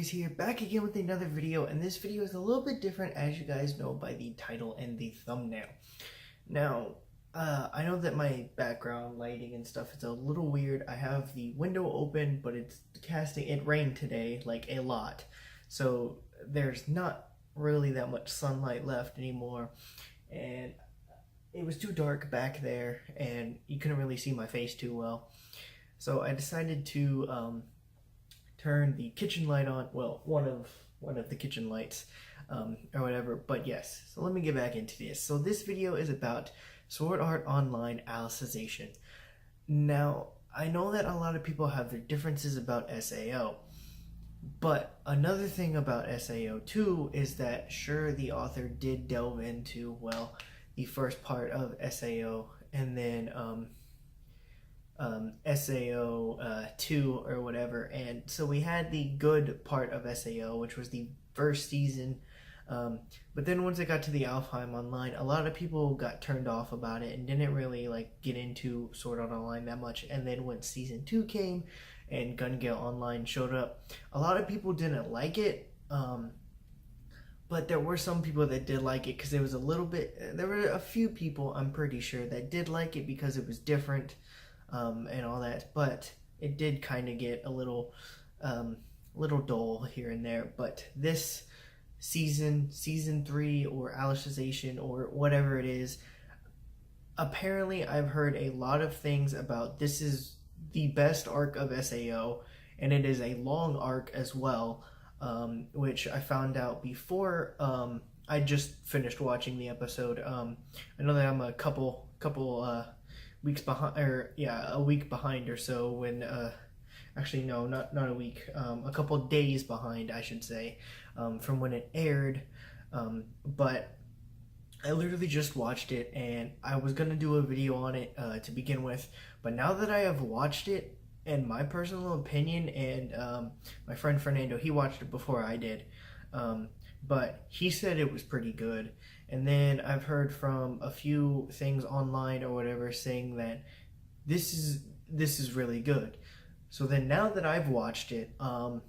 Gigas here, back again with another video, and this video is a little bit different, as you guys know by the title and the thumbnail. Now, I know that my background lighting and stuff is a little weird. I have the window open, but it's casting. It rained today, like a lot, so there's not really that much sunlight left anymore, and it was too dark back there, and you couldn't really see my face too well. So I decided to turn the kitchen light on. Well, one of the kitchen lights, or whatever. But yes, so let me get back into this. So this video is about Sword Art Online Alicization. Now, I know that a lot of people have their differences about SAO, but another thing about SAO too is that sure, the author did delve into, well, the first part of SAO, and then SAO 2 or whatever, and so we had the good part of SAO, which was the first season, but then once it got to the Alfheim Online, a lot of people got turned off about it and didn't really like get into Sword Art Online that much. And then when season 2 came and Gun Gale Online showed up, a lot of people didn't like it, but there were some people that did like it because it was a little bit, there were a few people, I'm pretty sure, that did like it because it was different, and all that, but it did kind of get a little dull here and there. But this season 3, or Alicization, or whatever it is, apparently I've heard a lot of things about this is the best arc of SAO, and it is a long arc as well, which I found out before I just finished watching the episode. I know that I'm a couple weeks behind, or yeah, a week behind or so, when actually no, not a week, a couple days behind, I should say, from when it aired, but I literally just watched it, and I was gonna do a video on it to begin with, but now that I have watched it, and my personal opinion, and my friend Fernando, he watched it before I did, but he said it was pretty good. And then I've heard from a few things online or whatever saying that this is really good. So then now that I've watched it, I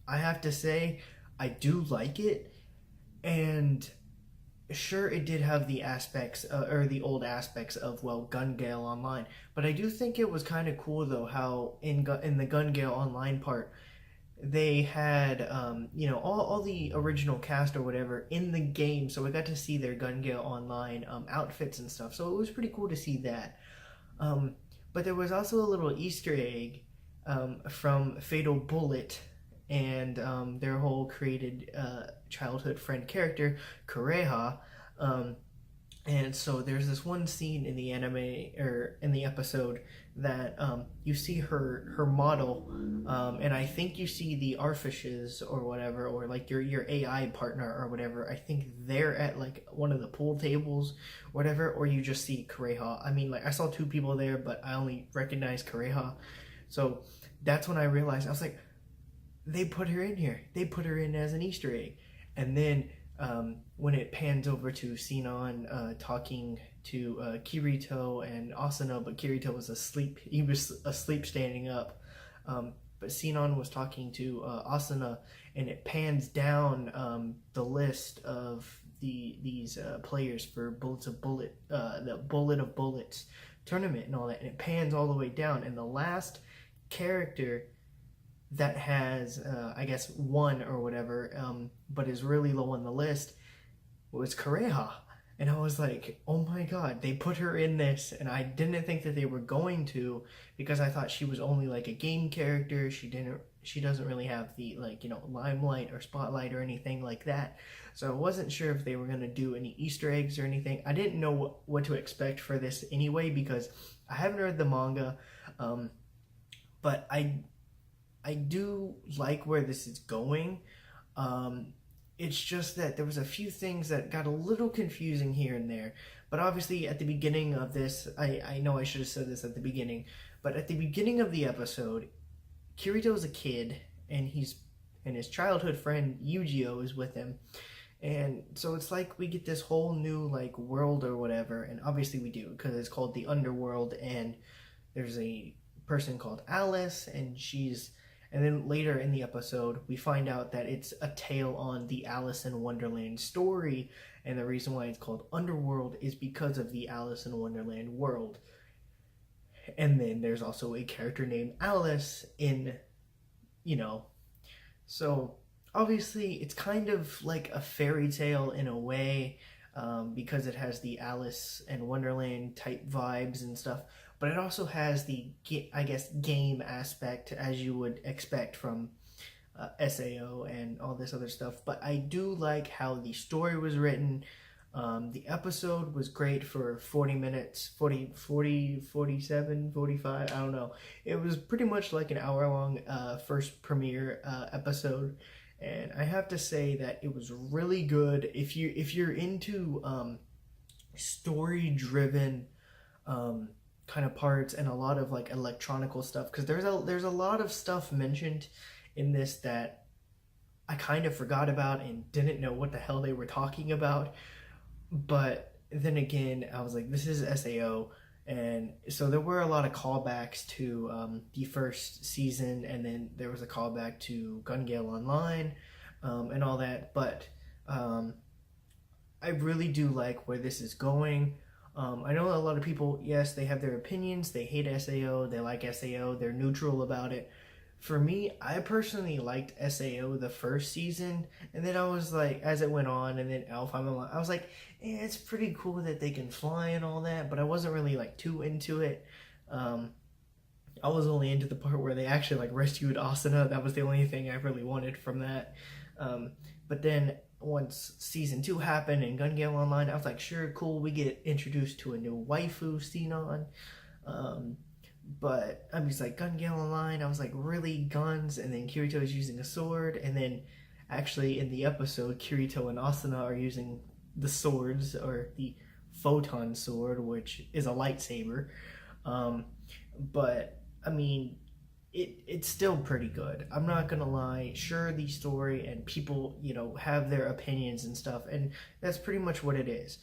have to say I do like it. And sure, it did have the aspects, or the old aspects of, well, Gun Gale Online, but I do think it was kind of cool though how in the Gun Gale Online part, they had all the original cast or whatever in the game, so I got to see their Gun Gale Online outfits and stuff, so it was pretty cool to see that. But there was also a little Easter egg from Fatal Bullet and their whole created childhood friend character, Kureha. And so there's this one scene in the anime, or in the episode, that you see her model, and I think you see the Arfishes or whatever, or like your AI partner or whatever. I think they're at like one of the pool tables, whatever, or you just see Kureha. I mean, like, I saw two people there, but I only recognized Kureha. So that's when I realized, I was like, they put her in here. They put her in as an Easter egg. And then when it pans over to Sinon talking to Kirito and Asuna, but Kirito was asleep. He was asleep standing up. But Sinon was talking to Asuna, and it pans down the list of these players for the Bullet of Bullets tournament and all that, and it pans all the way down, and the last character that has I guess won or whatever, but is really low on the list, was Kureha. And I was like, oh my god, they put her in this, and I didn't think that they were going to, because I thought she was only like a game character. She doesn't really have the, like, limelight or spotlight or anything like that. So I wasn't sure if they were going to do any Easter eggs or anything. I didn't know what to expect for this anyway, because I haven't read the manga, but I do like where this is going. It's just that there was a few things that got a little confusing here and there. But obviously at the beginning of this, I know I should have said this at the beginning, but at the beginning of the episode, Kirito is a kid, and his childhood friend Eugeo is with him. And so it's like we get this whole new like world or whatever, and obviously we do, because it's called the Underworld, and there's a person called Alice, and she's And then later in the episode, we find out that it's a tale on the Alice in Wonderland story, and the reason why it's called Underworld is because of the Alice in Wonderland world. And then there's also a character named Alice in, so obviously it's kind of like a fairy tale in a way, because it has the Alice in Wonderland type vibes and stuff, but it also has the, I guess, game aspect as you would expect from SAO and all this other stuff. But I do like how the story was written. The episode was great for 40 minutes, 47, 45, I don't know. It was pretty much like an hour long first premiere episode. And I have to say that it was really good. If you're into story driven kind of parts and a lot of like electronical stuff, because there's a lot of stuff mentioned in this that I kind of forgot about and didn't know what the hell they were talking about. But then again, I was like, this is SAO, and so there were a lot of callbacks to the first season, and then there was a callback to Gun Gale Online, and all that. But I really do like where this is going. I know a lot of people, yes, they have their opinions. They hate SAO. They like SAO. They're neutral about it. For me, I personally liked SAO the first season, and then I was like, as it went on, and then Alfheim, I was like, it's pretty cool that they can fly and all that, but I wasn't really like too into it. I was only into the part where they actually like rescued Asuna. That was the only thing I really wanted from that. But then once season 2 happened and Gun Gale Online, I was like, sure, cool, we get introduced to a new waifu, Sinon. But I'm just like, Gun Gale Online, I was like, really, guns? And then Kirito is using a sword, and then actually in the episode, Kirito and Asuna are using the swords, or the photon sword, which is a lightsaber. But I mean, it's still pretty good. I'm not gonna lie. Sure, the story and people, have their opinions and stuff, and that's pretty much what it is.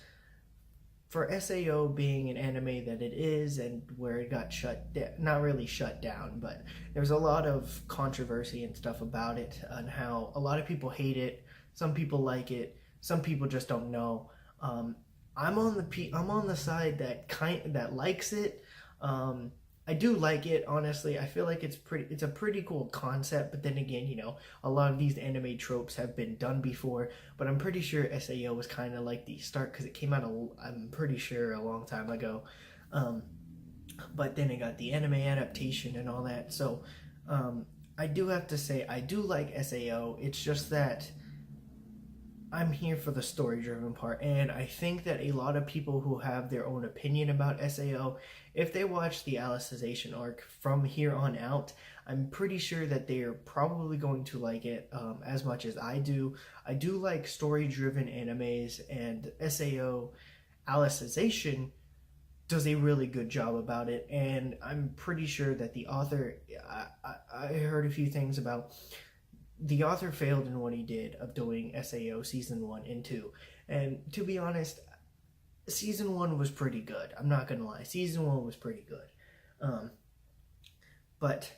For SAO being an anime that it is, and where it got not really shut down, but there's a lot of controversy and stuff about it, and how a lot of people hate it, some people like it, some people just don't know. I'm on the side that likes it. I do like it, honestly. I feel like it's a pretty cool concept, but then again, a lot of these anime tropes have been done before, but I'm pretty sure SAO was kind of like the start, because it came out, I'm pretty sure, a long time ago. But then it got the anime adaptation and all that, so I do have to say, I do like SAO. It's just that I'm here for the story-driven part, and I think that a lot of people who have their own opinion about SAO, if they watch the Alicization arc from here on out, I'm pretty sure that they are probably going to like it as much as I do. I do like story-driven animes, and SAO Alicization does a really good job about it, and I'm pretty sure that the author, I heard a few things about the author failed in what he did of doing SAO season 1 and 2. And to be honest, season 1 was pretty good. I'm not gonna lie, season 1 was pretty good. But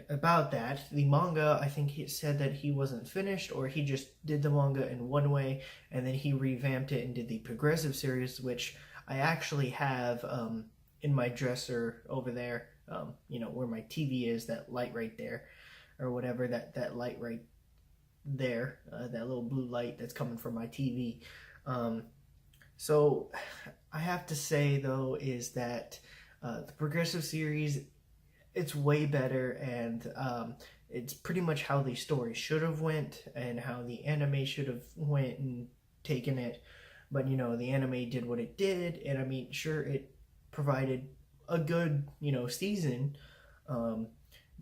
about that, the manga, I think he said that he wasn't finished, or he just did the manga in one way and then he revamped it and did the progressive series, which I actually have in my dresser over there, where my TV is, that light right there, or whatever, that light right there, that little blue light that's coming from my TV. So I have to say, though, is that the progressive series, it's way better, and it's pretty much how the story should have went and how the anime should have went and taken it. But the anime did what it did, and I mean, sure, it provided a good season,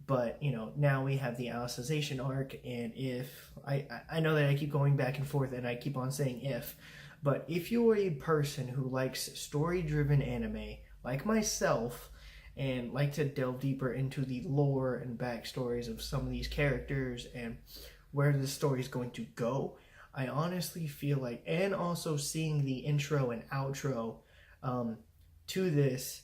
but now we have the Alicization arc, and if I know that I keep going back and forth and I keep on saying if, but if you're a person who likes story-driven anime like myself and like to delve deeper into the lore and backstories of some of these characters and where the story is going to go, I honestly feel like, and also seeing the intro and outro to this,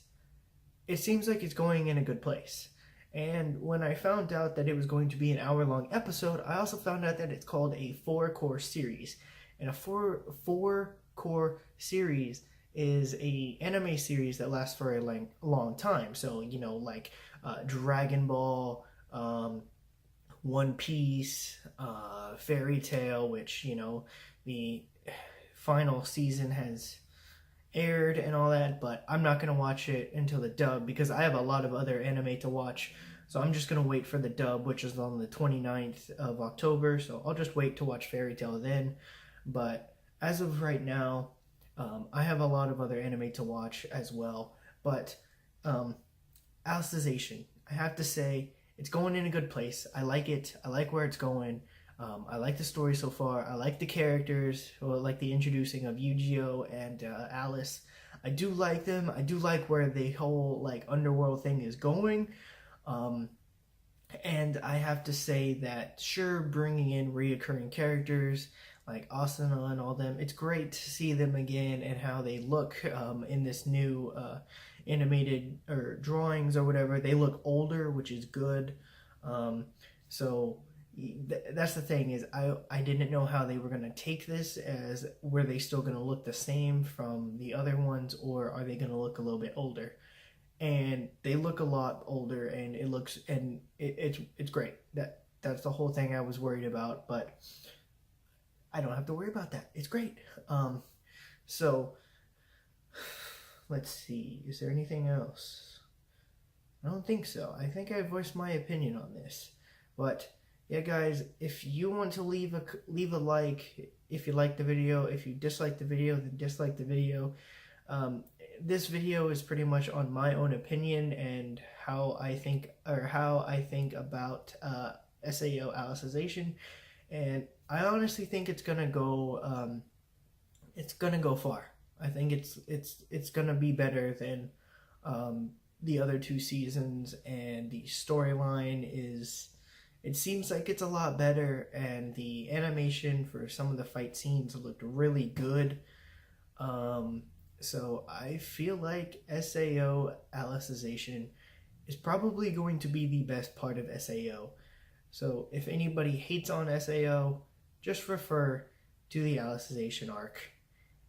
it seems like it's going in a good place. And when I found out that it was going to be an hour-long episode, I also found out that it's called a 4-core series. And a four-core series is a anime series that lasts for a long time. So, you know, like Dragon Ball, One Piece, Fairy Tail, which, you know, the final season has aired and all that, but I'm not going to watch it until the dub because I have a lot of other anime to watch. So I'm just going to wait for the dub, which is on the 29th of October. So I'll just wait to watch Fairy Tail then. But as of right now, I have a lot of other anime to watch as well. But Alicization, I have to say, it's going in a good place. I like it. I like where it's going. I like the story so far. I like the characters. I like the introducing of Eugeo and Alice. I do like them. I do like where the whole like underworld thing is going. And I have to say that sure, bringing in reoccurring characters like Asuna and all them, it's great to see them again and how they look in this new animated or drawings or whatever. They look older, which is good. So that's the thing is I didn't know how they were going to take this. As were they still going to look the same from the other ones, or are they going to look a little bit older? And they look a lot older, and it looks, and it's great. That's the whole thing I was worried about, but I don't have to worry about that. It's great. So let's see, is there anything else? I don't think so. I think I voiced my opinion on this. But yeah, guys, if you want to leave a like if you like the video. If you dislike the video, then dislike the video. This video is pretty much on my own opinion and how I think about SAO Alicization, and I honestly think it's gonna go far. I think it's gonna be better than the other 2 seasons, and the storyline is, it seems like it's a lot better, and the animation for some of the fight scenes looked really good. So I feel like SAO Alicization is probably going to be the best part of SAO. So if anybody hates on SAO, just refer to the Alicization arc.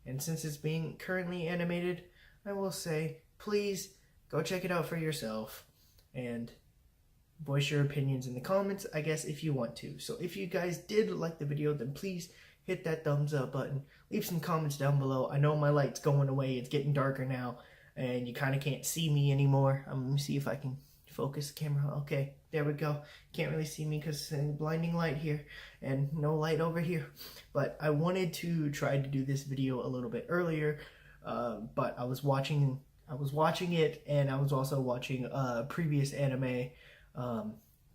And since it's being currently animated, I will say, please go check it out for yourself and voice your opinions in the comments, I guess, if you want to. So if you guys did like the video, then please hit that thumbs up button. Leave some comments down below. I know my light's going away. It's getting darker now, and you kind of can't see me anymore. Let me see if I can focus the camera. Okay, there we go. Can't really see me because it's blinding light here and no light over here. But I wanted to try to do this video a little bit earlier, but I was watching it, and I was also watching previous anime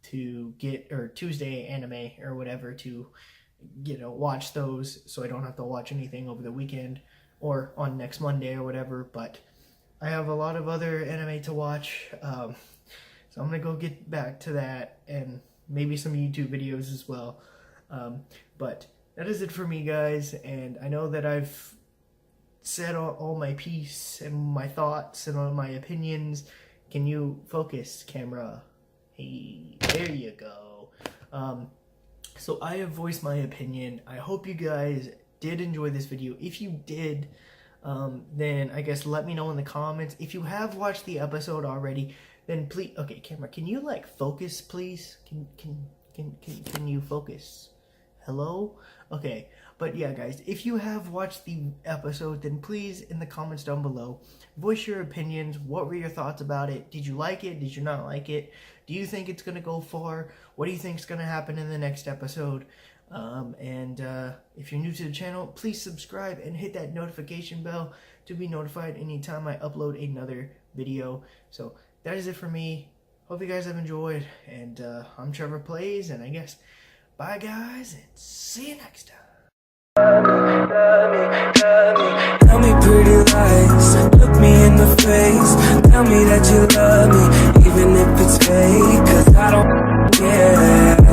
to get, or Tuesday anime or whatever, to, you know, watch those so I don't have to watch anything over the weekend or on next Monday or whatever. But I have a lot of other anime to watch, so I'm gonna go get back to that, and maybe some YouTube videos as well. But that is it for me, guys, and I know that I've said all my piece and my thoughts and all my opinions. Can you focus, camera? Hey, there you go. So I have voiced my opinion. I hope you guys did enjoy this video. If you did, then I guess let me know in the comments. If you have watched the episode already, then please, okay, camera, can you like focus, please? Can you focus? Hello? Okay, but yeah, guys, if you have watched the episode, then please, in the comments down below, voice your opinions. What were your thoughts about it? Did you like it? Did you not like it? Do you think it's going to go far? What do you think is going to happen in the next episode? If you're new to the channel, please subscribe and hit that notification bell to be notified anytime I upload another video. So that is it for me. Hope you guys have enjoyed, and I'm Trevor Plays, and I guess bye, guys, and see you next time. Tell me pretty lies, look me in the face. Tell me that you love me, even if it's fake, 'cause I don't care.